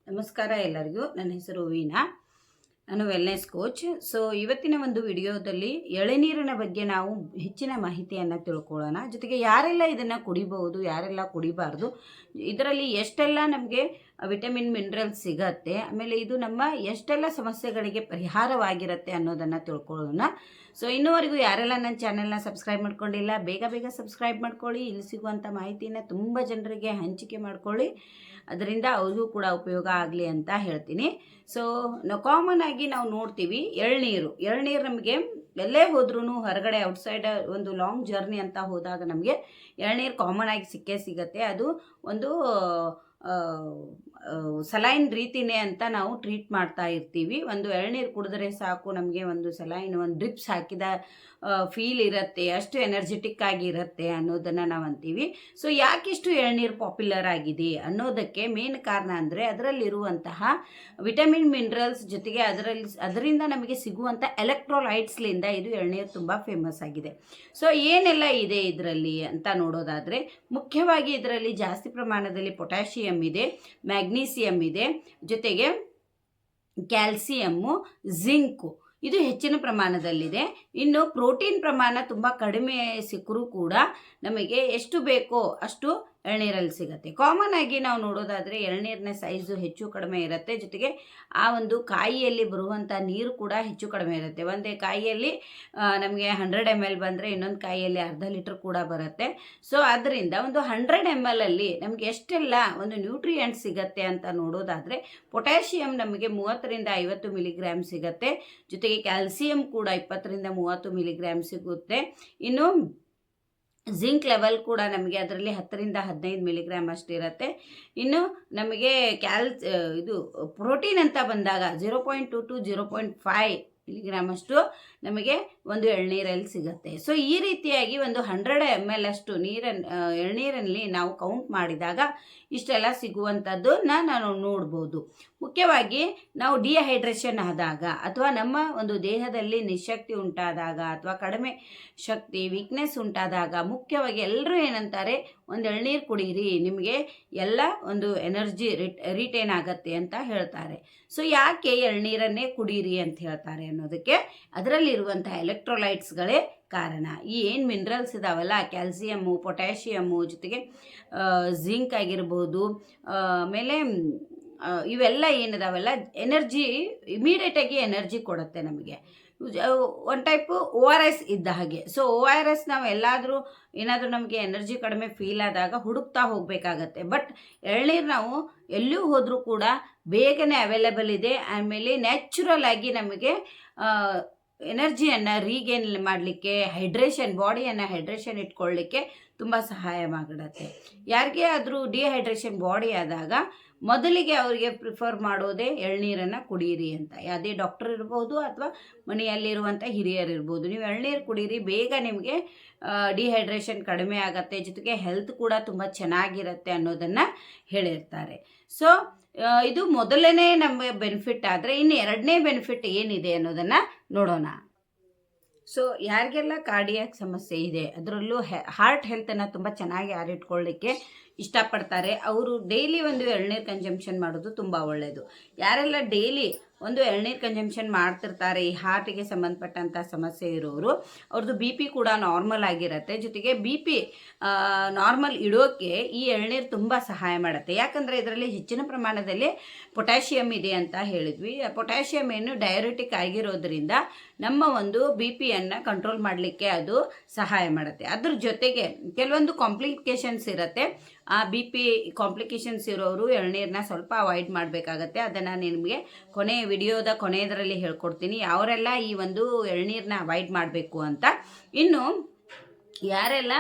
ನಮಸ್ಕಾರ ಎಲ್ಲರಿಗೂ. ನನ್ನ ಹೆಸರು ವೀಣಾ. ನಾನು ವೆಲ್ನೆಸ್ ಕೋಚ್. ಸೊ ಇವತ್ತಿನ ಒಂದು ವಿಡಿಯೋದಲ್ಲಿ ಎಳನೀರಿನ ಬಗ್ಗೆ ನಾವು ಹೆಚ್ಚಿನ ಮಾಹಿತಿಯನ್ನು ತಿಳ್ಕೊಳ್ಳೋಣ. ಜೊತೆಗೆ ಯಾರೆಲ್ಲ ಇದನ್ನು ಕುಡಿಬಹುದು, ಯಾರೆಲ್ಲ ಕುಡಿಬಾರ್ದು, ಇದರಲ್ಲಿ ಎಷ್ಟೆಲ್ಲ ನಮಗೆ ವಿಟಮಿನ್ ಮಿನರಲ್ಸ್ ಸಿಗತ್ತೆ, ಆಮೇಲೆ ಇದು ನಮ್ಮ ಎಷ್ಟೆಲ್ಲ ಸಮಸ್ಯೆಗಳಿಗೆ ಪರಿಹಾರವಾಗಿರುತ್ತೆ ಅನ್ನೋದನ್ನು ತಿಳ್ಕೊಳ್ಳೋಣ. ಸೊ ಇನ್ನೂವರೆಗೂ ಯಾರೆಲ್ಲ ನನ್ನ ಚಾನೆಲ್ನ ಸಬ್ಸ್ಕ್ರೈಬ್ ಮಾಡ್ಕೊಂಡಿಲ್ಲ, ಬೇಗ ಸಬ್ಸ್ಕ್ರೈಬ್ ಮಾಡ್ಕೊಳ್ಳಿ. ಇಲ್ಲಿ ಸಿಗುವಂಥ ಮಾಹಿತಿನ ತುಂಬ ಜನರಿಗೆ ಹಂಚಿಕೆ ಮಾಡ್ಕೊಳ್ಳಿ, ಅದರಿಂದ ಅವ್ರಿಗೂ ಕೂಡ ಉಪಯೋಗ ಆಗಲಿ ಅಂತ ಹೇಳ್ತೀನಿ. ಸೊ ಕಾಮನ್ ಆಗಿ ನಾವು ನೋಡ್ತೀವಿ ಎಳ್ನೀರು ನಮಗೆ ಎಲ್ಲೇ ಹೋದ್ರೂ ಹೊರಗಡೆ ಔಟ್ಸೈಡ್ ಒಂದು ಲಾಂಗ್ ಜರ್ನಿ ಅಂತ ಹೋದಾಗ ನಮಗೆ ಎಳ್ನೀರು ಕಾಮನ್ ಆಗಿ ಸಿಗತ್ತೆ. ಅದು ಒಂದು ಸಲೈನ್ ರೀತಿನೇ ಅಂತ ನಾವು ಟ್ರೀಟ್ ಮಾಡ್ತಾ ಇರ್ತೀವಿ. ಒಂದು ಎಳ್ನೀರು ಕುಡಿದ್ರೆ ಸಾಕು, ನಮಗೆ ಒಂದು ಸಲೈನ್, ಒಂದು ಡ್ರಿಪ್ಸ್ ಹಾಕಿದ ಫೀಲ್ ಇರುತ್ತೆ, ಅಷ್ಟು ಎನರ್ಜೆಟಿಕ್ ಆಗಿರುತ್ತೆ ಅನ್ನೋದನ್ನು ನಾವು ಅಂತೀವಿ. ಸೊ ಯಾಕಿಷ್ಟು ಎಳ್ನೀರು ಪಾಪ್ಯುಲರ್ ಆಗಿದೆ ಅನ್ನೋದಕ್ಕೆ ಮೇನ್ ಕಾರಣ ಅಂದರೆ ಅದರಲ್ಲಿರುವಂತಹ ವಿಟಮಿನ್ ಮಿನರಲ್ಸ್, ಜೊತೆಗೆ ಅದರಿಂದ ನಮಗೆ ಸಿಗುವಂಥ ಎಲೆಕ್ಟ್ರೋಲೈಟ್ಸ್ಲಿಂದ ಇದು ಎಳ್ನೀರು ತುಂಬ ಫೇಮಸ್ ಆಗಿದೆ. ಸೊ ಏನೆಲ್ಲ ಇದೆ ಇದರಲ್ಲಿ ಅಂತ ನೋಡೋದಾದರೆ, ಮುಖ್ಯವಾಗಿ ಇದರಲ್ಲಿ ಜಾಸ್ತಿ ಪ್ರಮಾಣದಲ್ಲಿ ಪೊಟ್ಯಾಷಿಯಮ್ ಇದೆ, ಮ್ಯಾಗ್ನೀಸಿಯಮ್ ಇದೆ, ಜೊತೆಗೆ ಕ್ಯಾಲ್ಸಿಯಮ್ಮು, ಜಿಂಕು ಇದು ಹೆಚ್ಚಿನ ಪ್ರಮಾಣದಲ್ಲಿದೆ. ಇನ್ನು ಪ್ರೋಟೀನ್ ಪ್ರಮಾಣ ತುಂಬ ಕಡಿಮೆ ಸಿಕ್ಕರೂ ಕೂಡ ನಮಗೆ ಎಷ್ಟು ಬೇಕೋ ಅಷ್ಟು ಎಳ್ನೀರಲ್ಲಿ ಸಿಗುತ್ತೆ. ಕಾಮನ್ ಆಗಿ ನಾವು ನೋಡೋದಾದರೆ ಎಳ್ನೀರಿನ ಸೈಜು ಹೆಚ್ಚು ಕಡಿಮೆ ಇರುತ್ತೆ, ಜೊತೆಗೆ ಆ ಒಂದು ಕಾಯಿಯಲ್ಲಿ ಬರುವಂಥ ನೀರು ಕೂಡ ಹೆಚ್ಚು ಕಡಿಮೆ ಇರುತ್ತೆ. ಒಂದೇ ಕಾಯಿಯಲ್ಲಿ ನಮಗೆ 100 ml ಬಂದರೆ ಇನ್ನೊಂದು ಕಾಯಿಯಲ್ಲಿ ಅರ್ಧ ಲೀಟ್ರ್ ಕೂಡ ಬರುತ್ತೆ. ಸೊ ಅದರಿಂದ ಒಂದು 100 ml ಅಲ್ಲಿ ನಮಗೆ ಎಷ್ಟೆಲ್ಲ ಒಂದು ನ್ಯೂಟ್ರಿಯೆಂಟ್ಸ್ ಸಿಗುತ್ತೆ ಅಂತ ನೋಡೋದಾದರೆ, ಪೊಟ್ಯಾಷಿಯಮ್ ನಮಗೆ 30ರಿಂದ 50 ಮಿಲಿಗ್ರಾಮ್ ಸಿಗುತ್ತೆ, ಜೊತೆಗೆ ಕ್ಯಾಲ್ಸಿಯಂ ಕೂಡ 20ರಿಂದ 30 ಮಿಲಿಗ್ರಾಮ್ ಸಿಗುತ್ತೆ. ಇನ್ನು ಜಿಂಕ್ ಲೆವೆಲ್ ಕೂಡ ನಮಗೆ ಅದರಲ್ಲಿ 10ರಿಂದ 15 ಮಿಲಿಗ್ರಾಮ್ ಅಷ್ಟಿರುತ್ತೆ. ಇನ್ನು ನಮಗೆ ಇದು ಪ್ರೋಟೀನ್ ಅಂತ ಬಂದಾಗ 0.2 to 0.5 ಮಿಲಿಗ್ರಾಮ್ ಅಷ್ಟು ನಮಗೆ ಒಂದು ಎಳ್ನೀರಲ್ಲಿ ಸಿಗುತ್ತೆ. ಸೊ ಈ ರೀತಿಯಾಗಿ ಒಂದು 100 ml ಅಷ್ಟು ಎಳ್ನೀರಲ್ಲಿ ನಾವು ಕೌಂಟ್ ಮಾಡಿದಾಗ ಇಷ್ಟೆಲ್ಲ ಸಿಗುವಂಥದ್ದನ್ನ ನಾವು ನೋಡ್ಬೋದು. ಮುಖ್ಯವಾಗಿ ನಾವು ಡಿಹೈಡ್ರೇಷನ್ ಆದಾಗ, ಅಥವಾ ನಮ್ಮ ಒಂದು ದೇಹದಲ್ಲಿ ನಿಶಕ್ತಿ ಉಂಟಾದಾಗ, ಅಥವಾ ಕಡಿಮೆ ಶಕ್ತಿ ವೀಕ್ನೆಸ್ ಉಂಟಾದಾಗ ಮುಖ್ಯವಾಗಿ ಎಲ್ಲರೂ ಏನಂತಾರೆ, ಒಂದು ಎಳ್ನೀರು ಕುಡೀರಿ, ನಿಮಗೆ ಎಲ್ಲ ಒಂದು ಎನರ್ಜಿ ರಿಟೇನ್ ಆಗತ್ತೆ ಅಂತ ಹೇಳ್ತಾರೆ. ಸೊ ಯಾಕೆ ಎಳ್ನೀರನ್ನೇ ಕುಡೀರಿ ಅಂತ ಹೇಳ್ತಾರೆ ಅನ್ನೋದಕ್ಕೆ ಅದರಲ್ಲಿರುವಂತಹ ಎಲೆಕ್ಟ್ರೋಲೈಟ್ಸ್ಗಳೇ ಕಾರಣ. ಈ ಏನು ಮಿನರಲ್ಸ್ ಇದಾವಲ್ಲ, ಕ್ಯಾಲ್ಸಿಯಮ್ಮು, ಪೊಟ್ಯಾಷಿಯಮ್ಮು, ಜೊತೆಗೆ ಜಿಂಕ್ ಆಗಿರ್ಬೋದು, ಆಮೇಲೆ ಇವೆಲ್ಲ ಏನಿದಾವಲ್ಲ, ಎನರ್ಜಿ ಇಮಿಡಿಯೇಟಾಗಿ ಎನರ್ಜಿ ಕೊಡುತ್ತೆ ನಮಗೆ. ಒನ್ ಟೈಪು ORS ಇದ್ದ ಹಾಗೆ. ಸೊ ORS ನಾವು ಏನಾದರೂ ನಮಗೆ ಎನರ್ಜಿ ಕಡಿಮೆ ಫೀಲ್ ಆದಾಗ ಹುಡುಕ್ತಾ ಹೋಗಬೇಕಾಗತ್ತೆ. ಬಟ್ ಎಳ್ನೀರು ನಾವು ಎಲ್ಲೂ ಹೋದರೂ ಕೂಡ ಬೇಗನೆ ಅವೈಲೇಬಲ್ ಇದೆ. ಆಮೇಲೆ ನ್ಯಾಚುರಲ್ ಆಗಿ ನಮಗೆ ಎನರ್ಜಿಯನ್ನು ರೀಗೇನ್ ಮಾಡಲಿಕ್ಕೆ, ಬಾಡಿಯನ್ನು ಹೈಡ್ರೇಷನ್ ಇಟ್ಕೊಳ್ಳಿಕ್ಕೆ ತುಂಬ ಸಹಾಯ ಮಾಡಿಡುತ್ತೆ. ಯಾರಿಗೆ ಆದರೂ ಡಿಹೈಡ್ರೇಷನ್ ಬಾಡಿ ಆದಾಗ ಮೊದಲಿಗೆ ಅವರಿಗೆ ಪ್ರಿಫರ್ ಮಾಡೋದೇ ಎಳ್ನೀರನ್ನು ಕುಡೀರಿ ಅಂತ. ಯಾವುದೇ ಡಾಕ್ಟರ್ ಇರ್ಬೋದು ಅಥವಾ ಮನೆಯಲ್ಲಿರುವಂಥ ಹಿರಿಯರು ಇರ್ಬೋದು, ನೀವು ಎಳ್ನೀರು ಕುಡೀರಿ, ಬೇಗ ನಿಮಗೆ ಡಿಹೈಡ್ರೇಷನ್ ಕಡಿಮೆ ಆಗುತ್ತೆ, ಜೊತೆಗೆ ಹೆಲ್ತ್ ಕೂಡ ತುಂಬ ಚೆನ್ನಾಗಿರುತ್ತೆ ಅನ್ನೋದನ್ನು ಹೇಳಿರ್ತಾರೆ. ಸೊ ಇದು ಮೊದಲನೇ ನಮಗೆ ಬೆನಿಫಿಟ್ ಆದರೆ, ಇನ್ನು ಎರಡನೇ ಬೆನಿಫಿಟ್ ಏನಿದೆ ಅನ್ನೋದನ್ನು ನೋಡೋಣ. ಸೊ ಯಾರಿಗೆಲ್ಲ ಕಾರ್ಡಿಯಾಕ್ ಸಮಸ್ಯೆ ಇದೆ, ಅದರಲ್ಲೂ ಹಾರ್ಟ್ ಹೆಲ್ತನ್ನು ತುಂಬ ಚೆನ್ನಾಗಿ ಇಟ್ಕೊಳ್ಳಿಕ್ಕೆ ಇಷ್ಟಪಡ್ತಾರೆ, ಅವರು ಡೈಲಿ ಒಂದು ಎಳ್ನೀರು ಕನ್ಸಂಪ್ಷನ್ ಮಾಡೋದು ತುಂಬ ಒಳ್ಳೆಯದು. ಯಾರೆಲ್ಲ ಡೈಲಿ ಒಂದು ಎಳ್ನೀರು ಕನ್ಸಂಪ್ಷನ್ ಮಾಡ್ತಿರ್ತಾರೆ, ಈ ಹಾರ್ಟಿಗೆ ಸಂಬಂಧಪಟ್ಟಂಥ ಸಮಸ್ಯೆ ಇರೋರು, ಅವ್ರದ್ದು BP ಕೂಡ ನಾರ್ಮಲ್ ಆಗಿರುತ್ತೆ. ಜೊತೆಗೆ BP ನಾರ್ಮಲ್ ಇಡೋಕ್ಕೆ ಈ ಎಳ್ನೀರು ತುಂಬ ಸಹಾಯ ಮಾಡುತ್ತೆ. ಯಾಕಂದರೆ ಇದರಲ್ಲಿ ಹೆಚ್ಚಿನ ಪ್ರಮಾಣದಲ್ಲಿ ಪೊಟ್ಯಾಷಿಯಮ್ ಇದೆ ಅಂತ ಹೇಳಿದ್ವಿ. ಪೊಟ್ಯಾಷಿಯಮ್ ಏನು ಡಯಾರಿಟಿಕ್ ಆಗಿರೋದ್ರಿಂದ ನಮ್ಮ ಒಂದು BPಯನ್ನು ಕಂಟ್ರೋಲ್ ಮಾಡಲಿಕ್ಕೆ ಅದು ಸಹಾಯ ಮಾಡುತ್ತೆ. ಅದ್ರ ಜೊತೆಗೆ ಕೆಲವೊಂದು ಕಾಂಪ್ಲಿಕೇಶನ್ಸ್ ಇರುತ್ತೆ. ಆ BP ಕಾಂಪ್ಲಿಕೇಶನ್ಸ್ ಇರೋರು ಎಳ್ನೀರನ್ನ ಸ್ವಲ್ಪ ಅವಾಯ್ಡ್ ಮಾಡಬೇಕಾಗತ್ತೆ. ಅದನ್ನು ನಿಮಗೆ ವಿಡಿಯೋದ ಕೊನೆಯದರಲ್ಲಿ ಹೇಳ್ಕೊಡ್ತೀನಿ, ಯಾರೆಲ್ಲ ಈ ಒಂದು ಎಳ್ನೀರನ್ನ ಅವಾಯ್ಡ್ ಮಾಡಬೇಕು ಅಂತ. ಇನ್ನು ಯಾರೆಲ್ಲ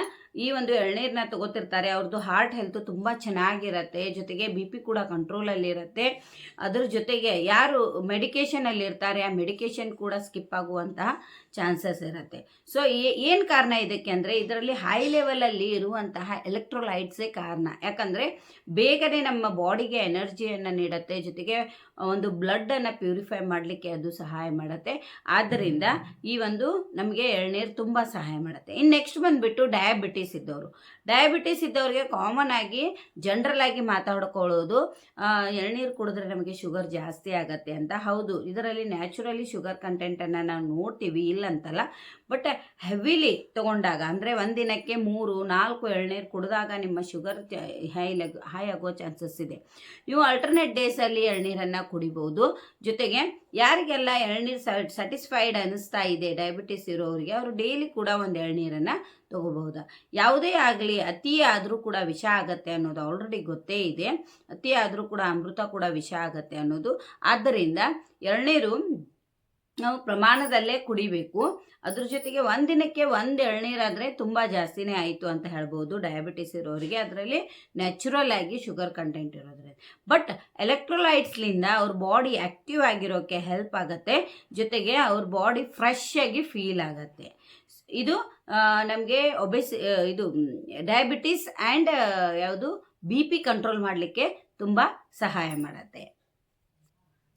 ಈ ಒಂದು ಎಳ್ನೀರನ್ನ ತಗೋತಿರ್ತಾರೆ, ಅವ್ರದ್ದು ಹಾರ್ಟ್ ಹೆಲ್ತ್ ತುಂಬ ಚೆನ್ನಾಗಿರುತ್ತೆ, ಜೊತೆಗೆ BP ಕೂಡ ಕಂಟ್ರೋಲಲ್ಲಿರುತ್ತೆ. ಅದ್ರ ಜೊತೆಗೆ ಯಾರು ಮೆಡಿಕೇಷನಲ್ಲಿ ಇರ್ತಾರೆ, ಆ ಮೆಡಿಕೇಷನ್ ಕೂಡ ಸ್ಕಿಪ್ ಆಗುವಂತಹ ಚಾನ್ಸಸ್ ಇರುತ್ತೆ. ಸೊ ಏನು ಕಾರಣ ಇದಕ್ಕೆ ಅಂದರೆ, ಇದರಲ್ಲಿ ಹೈ ಲೆವೆಲಲ್ಲಿ ಇರುವಂತಹ ಎಲೆಕ್ಟ್ರೋಲೈಟ್ಸೇ ಕಾರಣ. ಯಾಕಂದರೆ ಬೇಗನೆ ನಮ್ಮ ಬಾಡಿಗೆ ಎನರ್ಜಿಯನ್ನು ನೀಡುತ್ತೆ, ಜೊತೆಗೆ ಒಂದು ಬ್ಲಡ್ಡನ್ನು ಪ್ಯೂರಿಫೈ ಮಾಡಲಿಕ್ಕೆ ಅದು ಸಹಾಯ ಮಾಡುತ್ತೆ. ಆದ್ದರಿಂದ ಈ ಒಂದು ನಮಗೆ ಎಳ್ನೀರು ತುಂಬ ಸಹಾಯ ಮಾಡುತ್ತೆ. ಇನ್ನು ನೆಕ್ಸ್ಟ್ ಬಂದುಬಿಟ್ಟು ಡಯಾಬಿಟಿಸ್. ಡಯಾಬಿಟಿಸ್ ಇದ್ದವ್ರಿಗೆ ಕಾಮನ್ ಆಗಿ ಜನರಲ್ ಆಗಿ ಮಾತಾಡ್ಕೊಳ್ಳೋದು ಎಳ್ನೀರು ಕುಡಿದ್ರೆ ನಮಗೆ ಶುಗರ್ ಜಾಸ್ತಿ ಆಗತ್ತೆ ಅಂತ. ಹೌದು, ಇದರಲ್ಲಿ ನ್ಯಾಚುರಲಿ ಶುಗರ್ ಕಂಟೆಂಟನ್ನು ನಾವು ನೋಡ್ತೀವಿ, ಇಲ್ಲಂತಲ್ಲ. ಬಟ್ ಹೆವಿಲಿ ತೊಗೊಂಡಾಗ ಅಂದರೆ ಒಂದಿನಕ್ಕೆ 3-4 ಎಳ್ನೀರು ಕುಡಿದಾಗ ನಿಮ್ಮ ಶುಗರ್ ಹೈ ಆಗೋ ಚಾನ್ಸಸ್ ಇದೆ. ನೀವು ಆಲ್ಟರ್ನೇಟ್ ಡೇಸಲ್ಲಿ ಎಳ್ನೀರನ್ನು ಕುಡಿಬೋದು. ಜೊತೆಗೆ ಯಾರಿಗೆಲ್ಲ ಎಳ್ನೀರು ಸ್ಯಾಟಿಸ್ಫೈಡ್ ಅನ್ನಿಸ್ತಾ ಇದೆ ಡಯಾಬಿಟಿಸ್ ಇರೋರಿಗೆ, ಅವರು ಡೈಲಿ ಕೂಡ ಒಂದು ಎಳ್ನೀರನ್ನು ತಗೋಬಹುದು. ಯಾವುದೇ ಆಗಲಿ ಅತಿ ಆದರೂ ಕೂಡ ವಿಷ ಆಗತ್ತೆ ಅನ್ನೋದು ಆಲ್ರೆಡಿ ಗೊತ್ತೇ ಇದೆ. ಅತಿ ಆದರೂ ಕೂಡ ಅಮೃತ ಕೂಡ ವಿಷ ಆಗತ್ತೆ ಅನ್ನೋದು. ಆದ್ದರಿಂದ ಎಳ್ನೀರು ನಾವು ಪ್ರಮಾಣದಲ್ಲೇ ಕುಡಿಬೇಕು. ಅದ್ರ ಜೊತೆಗೆ ಒಂದಿನಕ್ಕೆ 1 ಎಳ್ನೀರಾದರೆ ತುಂಬ ಜಾಸ್ತಿನೇ ಆಯಿತು ಅಂತ ಹೇಳ್ಬೋದು ಡಯಾಬಿಟಿಸ್ ಇರೋರಿಗೆ, ಅದರಲ್ಲಿ ನ್ಯಾಚುರಲ್ ಆಗಿ ಶುಗರ್ ಕಂಟೆಂಟ್ ಇರೋದ್ರೆ. ಬಟ್ ಎಲೆಕ್ಟ್ರೋಲೈಟ್ಸ್ಲಿಂದ ಅವ್ರ ಬಾಡಿ ಆ್ಯಕ್ಟಿವ್ ಆಗಿರೋಕ್ಕೆ ಹೆಲ್ಪ್ ಆಗುತ್ತೆ. ಜೊತೆಗೆ ಅವ್ರ ಬಾಡಿ ಫ್ರೆಶ್ ಆಗಿ ಫೀಲ್ ಆಗುತ್ತೆ. ಇದು ನಮಗೆ ಇದು ಡಯಾಬಿಟಿಸ್ ಆ್ಯಂಡ್ ಯಾವುದು BP ಕಂಟ್ರೋಲ್ ಮಾಡಲಿಕ್ಕೆ ತುಂಬ ಸಹಾಯ ಮಾಡುತ್ತೆ.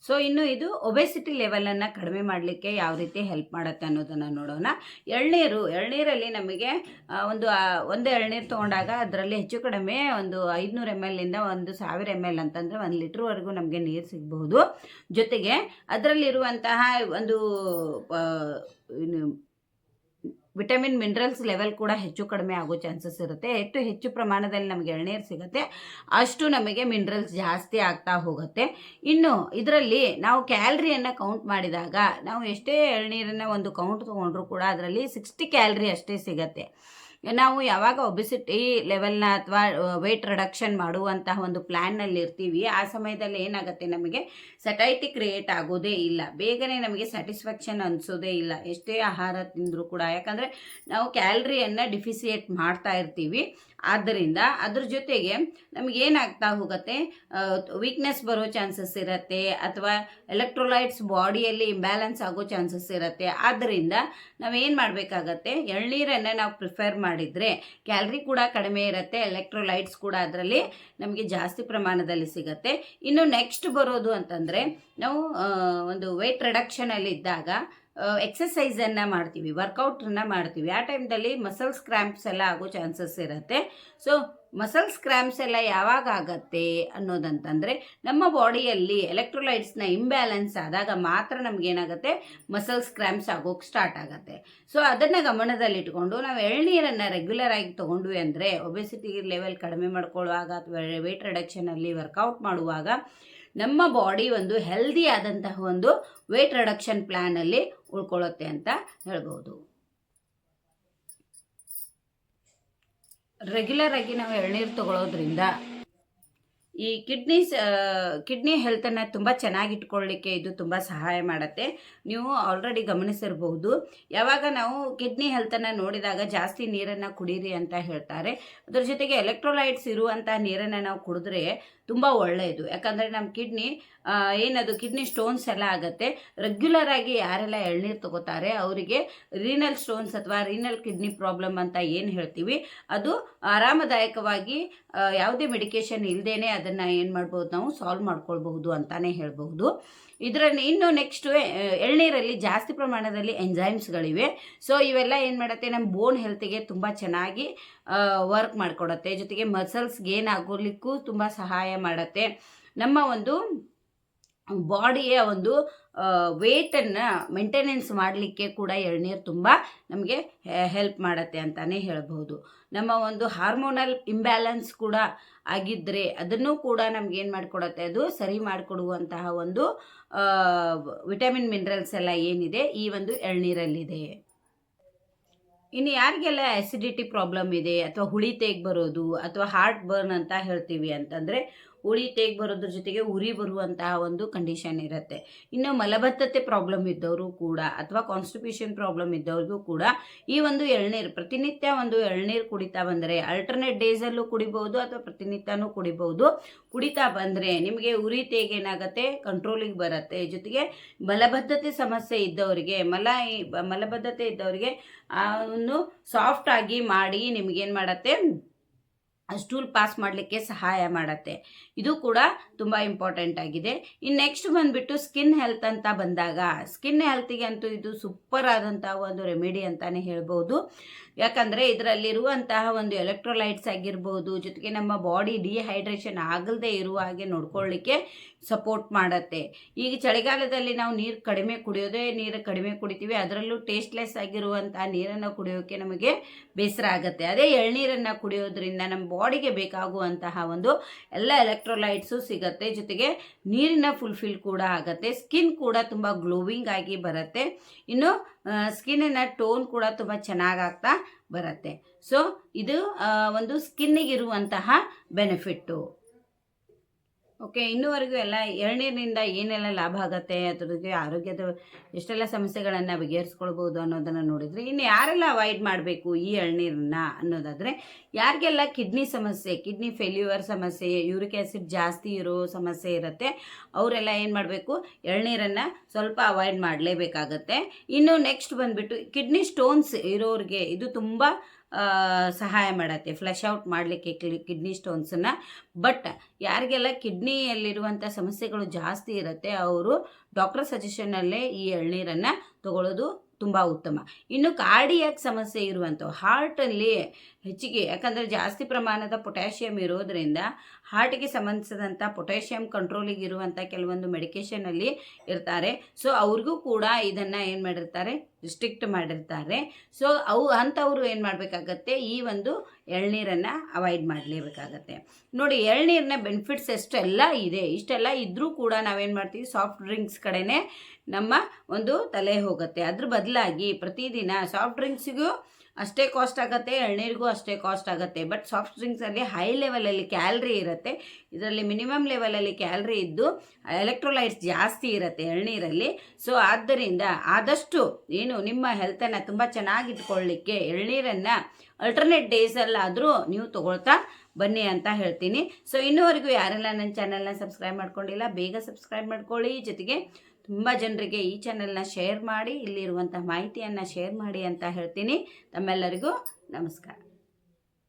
ಸೊ ಇನ್ನು ಇದು ಒಬೆಸಿಟಿ ಲೆವೆಲನ್ನು ಕಡಿಮೆ ಮಾಡಲಿಕ್ಕೆ ಯಾವ ರೀತಿ ಹೆಲ್ಪ್ ಮಾಡುತ್ತೆ ಅನ್ನೋದನ್ನು ನೋಡೋಣ. ಎಳ್ನೀರಲ್ಲಿ ನಮಗೆ ಒಂದು ಎಳ್ನೀರು ತೊಗೊಂಡಾಗ ಅದರಲ್ಲಿ ಹೆಚ್ಚು ಕಡಿಮೆ ಒಂದು 500 ml ಇಂದ 1000 ml ಅಂತಂದರೆ 1 ಲೀಟ್ರ್ವರೆಗೂ ನಮಗೆ ನೀರು ಸಿಗಬಹುದು. ಜೊತೆಗೆ ಅದರಲ್ಲಿರುವಂತಹ ಒಂದು ವಿಟಮಿನ್ ಮಿನರಲ್ಸ್ ಲೆವೆಲ್ ಕೂಡ ಹೆಚ್ಚು ಕಡಿಮೆ ಆಗೋ ಚಾನ್ಸಸ್ ಇರುತ್ತೆ. ಹೆಚ್ಚು ಪ್ರಮಾಣದಲ್ಲಿ ನಮಗೆ ಎಳ್ನೀರು ಸಿಗುತ್ತೆ, ಅಷ್ಟು ನಮಗೆ ಮಿನರಲ್ಸ್ ಜಾಸ್ತಿ ಆಗ್ತಾ ಹೋಗುತ್ತೆ. ಇನ್ನು ಇದರಲ್ಲಿ ನಾವು ಕ್ಯಾಲರಿಯನ್ನು ಕೌಂಟ್ ಮಾಡಿದಾಗ ನಾವು ಎಷ್ಟೇ ಎಳ್ನೀರನ್ನು ಒಂದು ಕೌಂಟ್ ತೊಗೊಂಡ್ರೂ ಕೂಡ ಅದರಲ್ಲಿ 60 ಕ್ಯಾಲರಿ ಅಷ್ಟೇ ಸಿಗುತ್ತೆ. ನಾವು ಯಾವಾಗ ಒಬೆಸಿಟಿ ಲೆವೆಲ್ನ ಅಥವಾ ವೆಯ್ಟ್ ರಿಡಕ್ಷನ್ ಮಾಡುವಂತಹ ಒಂದು ಪ್ಲ್ಯಾನ್ನಲ್ಲಿ ಇರ್ತೀವಿ, ಆ ಸಮಯದಲ್ಲಿ ಏನಾಗುತ್ತೆ, ನಮಗೆ ಸಟೈಟಿ ಕ್ರಿಯೇಟ್ ಆಗೋದೇ ಇಲ್ಲ, ಬೇಗನೆ ನಮಗೆ ಸ್ಯಾಟಿಸ್ಫ್ಯಾಕ್ಷನ್ ಅನಿಸೋದೇ ಇಲ್ಲ ಎಷ್ಟೇ ಆಹಾರ ತಿಂದರೂ ಕೂಡ. ಯಾಕಂದರೆ ನಾವು ಕ್ಯಾಲರಿಯನ್ನು ಡಿಫಿಸಿಯೇಟ್ ಮಾಡ್ತಾ ಇರ್ತೀವಿ. ಆದ್ದರಿಂದ ಅದ್ರ ಜೊತೆಗೆ ನಮಗೇನಾಗ್ತಾ ಹೋಗುತ್ತೆ, ವೀಕ್ನೆಸ್ ಬರೋ ಚಾನ್ಸಸ್ ಇರುತ್ತೆ, ಅಥವಾ ಎಲೆಕ್ಟ್ರೋಲೈಟ್ಸ್ ಬಾಡಿಯಲ್ಲಿ ಇಂಬ್ಯಾಲೆನ್ಸ್ ಆಗೋ ಚಾನ್ಸಸ್ ಇರುತ್ತೆ. ಆದ್ದರಿಂದ ನಾವೇನು ಮಾಡಬೇಕಾಗತ್ತೆ, ಎಳ್ನೀರನ್ನು ನಾವು ಪ್ರಿಫರ್ ಮಾಡಿದರೆ ಕ್ಯಾಲರಿ ಕೂಡ ಕಡಿಮೆ ಇರುತ್ತೆ, ಎಲೆಕ್ಟ್ರೋಲೈಟ್ಸ್ ಕೂಡ ಅದರಲ್ಲಿ ನಮಗೆ ಜಾಸ್ತಿ ಪ್ರಮಾಣದಲ್ಲಿ ಸಿಗುತ್ತೆ. ಇನ್ನು ನೆಕ್ಸ್ಟ್ ಬರೋದು ಅಂತಂದರೆ, ನಾವು ಒಂದು ವೆಯ್ಟ್ ರಿಡಕ್ಷನಲ್ಲಿ ಇದ್ದಾಗ ಎಕ್ಸಸೈಸನ್ನು ಮಾಡ್ತೀವಿ, ವರ್ಕೌಟನ್ನು ಮಾಡ್ತೀವಿ. ಆ ಟೈಮ್ದಲ್ಲಿ ಮಸಲ್ಸ್ ಕ್ರ್ಯಾಂಪ್ಸ್ ಎಲ್ಲ ಆಗೋ ಚಾನ್ಸಸ್ ಇರುತ್ತೆ. ಸೊ ಮಸಲ್ಸ್ ಕ್ರ್ಯಾಂಪ್ಸ್ ಎಲ್ಲ ಯಾವಾಗ ಆಗತ್ತೆ ಅನ್ನೋದಂತಂದರೆ, ನಮ್ಮ ಬಾಡಿಯಲ್ಲಿ ಎಲೆಕ್ಟ್ರೋಲೈಟ್ಸ್ನ ಇಂಬ್ಯಾಲೆನ್ಸ್ ಆದಾಗ ಮಾತ್ರ ನಮಗೇನಾಗುತ್ತೆ, ಮಸಲ್ಸ್ ಕ್ರ್ಯಾಂಪ್ಸ್ ಆಗೋಕ್ಕೆ ಸ್ಟಾರ್ಟ್ ಆಗುತ್ತೆ. ಸೊ ಅದನ್ನು ಗಮನದಲ್ಲಿಟ್ಕೊಂಡು ನಾವು ಎಳ್ನೀರನ್ನು ರೆಗ್ಯುಲರ್ ಆಗಿ ತೊಗೊಂಡ್ವಿ ಅಂದರೆ, ಒಬೆಸಿಟಿ ಲೆವೆಲ್ ಕಡಿಮೆ ಮಾಡ್ಕೊಳ್ಳುವಾಗ ಅಥವಾ ವೆಯ್ಟ್ ರಿಡಕ್ಷನಲ್ಲಿ ವರ್ಕೌಟ್ ಮಾಡುವಾಗ ನಮ್ಮ ಬಾಡಿ ಒಂದು ಹೆಲ್ದಿ ಆದಂತಹ ಒಂದು ವೆಯ್ಟ್ ರಿಡಕ್ಷನ್ ಪ್ಲ್ಯಾನಲ್ಲಿ ಉಳ್ಕೊಳ್ಳುತ್ತೆ ಅಂತ ಹೇಳ್ಬೋದು. ರೆಗ್ಯುಲರ್ ಆಗಿ ನಾವು ಎಳ್ನೀರು ತಗೊಳ್ಳೋದ್ರಿಂದ ಈ ಕಿಡ್ನಿ ಹೆಲ್ತನ್ನು ತುಂಬ ಚೆನ್ನಾಗಿಟ್ಕೊಳ್ಳಿಕ್ಕೆ ಇದು ತುಂಬ ಸಹಾಯ ಮಾಡುತ್ತೆ. ನೀವು ಆಲ್ರೆಡಿ ಗಮನಿಸಿರಬಹುದು, ಯಾವಾಗ ನಾವು ಕಿಡ್ನಿ ಹೆಲ್ತನ್ನು ನೋಡಿದಾಗ ಜಾಸ್ತಿ ನೀರನ್ನು ಕುಡೀರಿ ಅಂತ ಹೇಳ್ತಾರೆ. ಅದ್ರ ಜೊತೆಗೆ ಎಲೆಕ್ಟ್ರೋಲೈಟ್ಸ್ ಇರುವಂಥ ನೀರನ್ನು ನಾವು ಕುಡಿದ್ರೆ ತುಂಬ ಒಳ್ಳೆಯದು. ಯಾಕಂದರೆ ನಮ್ಮ ಕಿಡ್ನಿ ಸ್ಟೋನ್ಸ್ ಎಲ್ಲ ಆಗುತ್ತೆ. ರೆಗ್ಯುಲರ್ ಆಗಿ ಯಾರೆಲ್ಲ ಎಳ್ನೀರು ತಗೋತಾರೆ ಅವರಿಗೆ ರೀನಲ್ ಸ್ಟೋನ್ಸ್ ಅಥವಾ ರೀನಲ್ ಕಿಡ್ನಿ ಪ್ರಾಬ್ಲಮ್ ಅಂತ ಏನು ಹೇಳ್ತೀವಿ, ಅದು ಆರಾಮದಾಯಕವಾಗಿ ಯಾವುದೇ ಮೆಡಿಕೇಶನ್ ಇಲ್ಲದೇನೆ ಅದನ್ನು ಏನು ಮಾಡ್ಬೋದು, ನಾವು ಸಾಲ್ವ್ ಮಾಡ್ಕೊಳ್ಬಹುದು ಅಂತಲೇ ಹೇಳ್ಬಹುದು. ಇದರಲ್ಲಿ ಇನ್ನು ನೆಕ್ಸ್ಟು ಎಳ್ನೀರಲ್ಲಿ ಜಾಸ್ತಿ ಪ್ರಮಾಣದಲ್ಲಿ ಎಂಜೈಮ್ಸ್ಗಳಿವೆ. ಸೊ ಇವೆಲ್ಲ ಏನು ಮಾಡುತ್ತೆ, ನಮ್ಮ ಬೋನ್ ಹೆಲ್ತಿಗೆ ತುಂಬ ಚೆನ್ನಾಗಿ ವರ್ಕ್ ಮಾಡಿಕೊಡುತ್ತೆ. ಜೊತೆಗೆ ಮಸಲ್ಸ್ ಗೇನ್ ಆಗೋಲಿಕ್ಕೂ ತುಂಬ ಸಹಾಯ ಮಾಡುತ್ತೆ. ನಮ್ಮ ಒಂದು ಬಾಡಿಯ ಒಂದು ವೇಟನ್ನು ಮೇಂಟೆನೆನ್ಸ್ ಮಾಡಲಿಕ್ಕೆ ಕೂಡ ಎಳ್ನೀರು ತುಂಬ ನಮಗೆ ಹೆಲ್ಪ್ ಮಾಡುತ್ತೆ ಅಂತಲೇ ಹೇಳ್ಬೋದು. ನಮ್ಮ ಒಂದು ಹಾರ್ಮೋನಲ್ ಇಂಬ್ಯಾಲೆನ್ಸ್ ಕೂಡ ಆಗಿದ್ದರೆ ಅದನ್ನು ಕೂಡ ನಮಗೇನು ಮಾಡಿಕೊಡುತ್ತೆ, ಅದು ಸರಿ ಮಾಡಿಕೊಡುವಂತಹ ಒಂದು ವಿಟಮಿನ್ ಮಿನರಲ್ಸ್ ಎಲ್ಲ ಏನಿದೆ ಈ ಒಂದು ಎಳ್ನೀರಲ್ಲಿದೆ. ಇನ್ನು ಯಾರಿಗೆಲ್ಲ ಆ್ಯಸಿಡಿಟಿ ಪ್ರಾಬ್ಲಮ್ ಇದೆ, ಅಥವಾ ಹುಳಿ ತೇಗ್ ಬರೋದು, ಅಥವಾ ಹಾರ್ಟ್ ಬರ್ನ್ ಅಂತ ಹೇಳ್ತೀವಿ ಅಂತಂದರೆ, ಹುಳಿ ತೇಗ್ ಬರೋದ್ರ ಜೊತೆಗೆ ಉರಿ ಬರುವಂತಹ ಒಂದು ಕಂಡೀಷನ್ ಇರುತ್ತೆ. ಇನ್ನು ಮಲಬದ್ಧತೆ ಪ್ರಾಬ್ಲಮ್ ಇದ್ದವರು ಕೂಡ, ಅಥವಾ ಕಾನ್ಸ್ಟಿಪೇಷನ್ ಪ್ರಾಬ್ಲಮ್ ಇದ್ದವ್ರಿಗೂ ಕೂಡ ಈ ಒಂದು ಎಳ್ನೀರು ಪ್ರತಿನಿತ್ಯ ಒಂದು ಎಳ್ನೀರು ಕುಡಿತಾ ಬಂದರೆ, ಆಲ್ಟರ್ನೇಟ್ ಡೇಸಲ್ಲೂ ಕುಡಿಬೋದು ಅಥವಾ ಪ್ರತಿನಿತ್ಯನೂ ಕುಡಿಬೋದು. ಕುಡಿತಾ ಬಂದರೆ ನಿಮಗೆ ಉರಿ ತೇಗ್ ಏನಾಗುತ್ತೆ, ಕಂಟ್ರೋಲಿಗೆ ಬರುತ್ತೆ. ಜೊತೆಗೆ ಮಲಬದ್ಧತೆ ಸಮಸ್ಯೆ ಇದ್ದವರಿಗೆ, ಮಲಬದ್ಧತೆ ಇದ್ದವರಿಗೆ ಒಂದು ಸಾಫ್ಟ್ ಆಗಿ ಮಾಡಿ ನಿಮಗೇನು ಮಾಡುತ್ತೆ, ಸ್ಟೂಲ್ ಪಾಸ್ ಮಾಡಲಿಕ್ಕೆ ಸಹಾಯ ಮಾಡುತ್ತೆ. ಇದು ಕೂಡ ತುಂಬ ಇಂಪಾರ್ಟೆಂಟ್ ಆಗಿದೆ. ಇನ್ನು ನೆಕ್ಸ್ಟ್ ಬಂದುಬಿಟ್ಟು ಸ್ಕಿನ್ ಹೆಲ್ತ್ ಅಂತ ಬಂದಾಗ, ಸ್ಕಿನ್ ಹೆಲ್ತಿಗೆ ಅಂತೂ ಇದು ಸೂಪರ್ ಆದಂಥ ಒಂದು ರೆಮಿಡಿ ಅಂತಲೇ ಹೇಳ್ಬೋದು. ಯಾಕಂದರೆ ಇದರಲ್ಲಿರುವಂತಹ ಒಂದು ಎಲೆಕ್ಟ್ರೋಲೈಟ್ಸ್ ಆಗಿರ್ಬೋದು, ಜೊತೆಗೆ ನಮ್ಮ ಬಾಡಿ ಡಿಹೈಡ್ರೇಷನ್ ಆಗಲ್ಲದೆ ಇರುವ ಹಾಗೆ ನೋಡ್ಕೊಳ್ಳಿಕ್ಕೆ ಸಪೋರ್ಟ್ ಮಾಡುತ್ತೆ. ಈಗ ಚಳಿಗಾಲದಲ್ಲಿ ನಾವು ನೀರು ಕಡಿಮೆ ಕುಡಿತೀವಿ, ಅದರಲ್ಲೂ ಟೇಸ್ಟ್ಲೆಸ್ ಆಗಿರುವಂತಹ ನೀರನ್ನು ಕುಡಿಯೋಕ್ಕೆ ನಮಗೆ ಬೇಸರ ಆಗುತ್ತೆ. ಅದೇ ಎಳ್ನೀರನ್ನು ಕುಡಿಯೋದ್ರಿಂದ ನಮ್ಮ ಬಾಡಿಗೆ ಬೇಕಾಗುವಂತಹ ಒಂದು ಎಲ್ಲ ಎಲೆಕ್ಟ್ರೋಲೈಟ್ಸು ಸಿಗುತ್ತೆ, ಜೊತೆಗೆ ನೀರಿನ ಫುಲ್ಫಿಲ್ ಕೂಡ ಆಗುತ್ತೆ. ಸ್ಕಿನ್ ಕೂಡ ತುಂಬ ಗ್ಲೋವಿಂಗ್ ಆಗಿ ಬರುತ್ತೆ. ಇನ್ನು ಸ್ಕಿನ್ನಿನ ಟೋನ್ ಕೂಡ ತುಂಬ ಚೆನ್ನಾಗಾಗ್ತಾ ಬರುತ್ತೆ. ಸೊ ಇದು ಒಂದು ಸ್ಕಿನ್ನಿಗಿರುವಂತಹ ಬೆನಿಫಿಟ್ಟು. ಓಕೆ, ಇನ್ನೂವರೆಗೂ ಎಲ್ಲ ಎಳ್ನೀರಿನಿಂದ ಏನೆಲ್ಲ ಲಾಭ ಆಗುತ್ತೆ, ಅದ್ರಿಗೆ ಆರೋಗ್ಯದ ಎಷ್ಟೆಲ್ಲ ಸಮಸ್ಯೆಗಳನ್ನು ಬಗೆಹರಿಸ್ಕೊಳ್ಬೋದು ಅನ್ನೋದನ್ನು ನೋಡಿದರೆ, ಇನ್ನು ಯಾರೆಲ್ಲ ಅವಾಯ್ಡ್ ಮಾಡಬೇಕು ಈ ಎಳ್ನೀರನ್ನ ಅನ್ನೋದಾದರೆ, ಯಾರಿಗೆಲ್ಲ ಕಿಡ್ನಿ ಸಮಸ್ಯೆ, ಕಿಡ್ನಿ ಫೇಲ್ಯೂರ್ ಸಮಸ್ಯೆ, ಯೂರಿಕ್ ಆ್ಯಸಿಡ್ ಜಾಸ್ತಿ ಇರೋ ಸಮಸ್ಯೆ ಇರುತ್ತೆ, ಅವರೆಲ್ಲ ಏನು ಮಾಡಬೇಕು, ಎಳ್ನೀರನ್ನು ಸ್ವಲ್ಪ ಅವಾಯ್ಡ್ ಮಾಡಲೇಬೇಕಾಗತ್ತೆ. ಇನ್ನು ನೆಕ್ಸ್ಟ್ ಬಂದುಬಿಟ್ಟು ಕಿಡ್ನಿ ಸ್ಟೋನ್ಸ್ ಇರೋರಿಗೆ ಇದು ತುಂಬ ಸಹಾಯ ಮಾಡುತ್ತೆ ಫ್ಲಶ್ ಔಟ್ ಮಾಡಲಿಕ್ಕೆ ಕಿಡ್ನಿ ಸ್ಟೋನ್ಸನ್ನು. ಬಟ್ ಯಾರಿಗೆಲ್ಲ ಕಿಡ್ನಿಯಲ್ಲಿರುವಂಥ ಸಮಸ್ಯೆಗಳು ಜಾಸ್ತಿ ಇರುತ್ತೆ ಅವರು ಡಾಕ್ಟರ್ ಸಜೆಷನ್ನಲ್ಲೇ ಈ ಎಳ್ನೀರನ್ನು ತಗೊಳ್ಳೋದು ತುಂಬ ಉತ್ತಮ. ಇನ್ನು ಕಾರ್ಡಿಯಾಕ್ ಸಮಸ್ಯೆ ಇರುವಂಥವು, ಹಾರ್ಟಲ್ಲಿ ಹೆಚ್ಚಿಗೆ, ಯಾಕಂದರೆ ಜಾಸ್ತಿ ಪ್ರಮಾಣದ ಪೊಟ್ಯಾಷಿಯಮ್ ಇರೋದರಿಂದ ಹಾರ್ಟಿಗೆ ಸಂಬಂಧಿಸಿದಂಥ ಪೊಟ್ಯಾಷಿಯಮ್ ಕಂಟ್ರೋಲಿಗೆ ಇರುವಂಥ ಕೆಲವೊಂದು ಮೆಡಿಕೇಷನಲ್ಲಿ ಇರ್ತಾರೆ. ಸೊ ಅವ್ರಿಗೂ ಕೂಡ ಇದನ್ನು ಏನು ಮಾಡಿರ್ತಾರೆ, ರಿಸ್ಟ್ರಿಕ್ಟ್ ಮಾಡಿರ್ತಾರೆ. ಸೊ ಅಂಥವ್ರು ಏನು ಮಾಡಬೇಕಾಗತ್ತೆ, ಈ ಒಂದು ಎಳ್ನೀರನ್ನು ಅವಾಯ್ಡ್ ಮಾಡಲೇಬೇಕಾಗತ್ತೆ. ನೋಡಿ, ಎಳ್ನೀರಿನ ಬೆನಿಫಿಟ್ಸ್ ಎಷ್ಟೆಲ್ಲ ಇದೆ. ಇಷ್ಟೆಲ್ಲ ಇದ್ದರೂ ಕೂಡ ನಾವೇನು ಮಾಡ್ತೀವಿ, ಸಾಫ್ಟ್ ಡ್ರಿಂಕ್ಸ್ ಕಡೆನೇ ನಮ್ಮ ಒಂದು ತಲೆ ಹೋಗುತ್ತೆ. ಅದ್ರ ಬದಲಾಗಿ ಪ್ರತಿದಿನ ಸಾಫ್ಟ್ ಡ್ರಿಂಕ್ಸಿಗೂ ಅಷ್ಟೇ ಕಾಸ್ಟ್ ಆಗುತ್ತೆ, ಎಳ್ನೀರಿಗೂ ಅಷ್ಟೇ ಕಾಸ್ಟ್ ಆಗುತ್ತೆ. ಬಟ್ ಸಾಫ್ಟ್ ಡ್ರಿಂಕ್ಸಲ್ಲಿ ಹೈ ಲೆವೆಲಲ್ಲಿ ಕ್ಯಾಲ್ರಿ ಇರುತ್ತೆ, ಇದರಲ್ಲಿ ಮಿನಿಮಮ್ ಲೆವೆಲಲ್ಲಿ ಕ್ಯಾಲ್ರಿ ಇದ್ದು ಎಲೆಕ್ಟ್ರೋಲೈಟ್ಸ್ ಜಾಸ್ತಿ ಇರುತ್ತೆ ಎಳ್ನೀರಲ್ಲಿ. ಸೊ ಆದ್ದರಿಂದ ಆದಷ್ಟು ಏನು ನಿಮ್ಮ ಹೆಲ್ತನ್ನು ತುಂಬ ಚೆನ್ನಾಗಿಟ್ಕೊಳ್ಳಿಕ್ಕೆ ಎಳ್ನೀರನ್ನು ಅಲ್ಟರ್ನೇಟ್ ಡೇಸಲ್ಲಾದರೂ ನೀವು ತಗೊಳ್ತಾ ಬನ್ನಿ ಅಂತ ಹೇಳ್ತೀನಿ. ಸೊ ಇನ್ನೂವರೆಗೂ ಯಾರೆಲ್ಲ ನನ್ನ ಚಾನಲ್ನ ಸಬ್ಸ್ಕ್ರೈಬ್ ಮಾಡ್ಕೊಂಡಿಲ್ಲ, ಬೇಗ ಸಬ್ಸ್ಕ್ರೈಬ್ ಮಾಡ್ಕೊಳ್ಳಿ. ಜೊತೆಗೆ ತುಂಬ ಜನರಿಗೆ ಈ ಚಾನಲ್ನ ಶೇರ್ ಮಾಡಿ, ಇಲ್ಲಿರುವಂಥ ಮಾಹಿತಿಯನ್ನು ಶೇರ್ ಮಾಡಿ ಅಂತ ಹೇಳ್ತೀನಿ. ತಮ್ಮೆಲ್ಲರಿಗೂ ನಮಸ್ಕಾರ.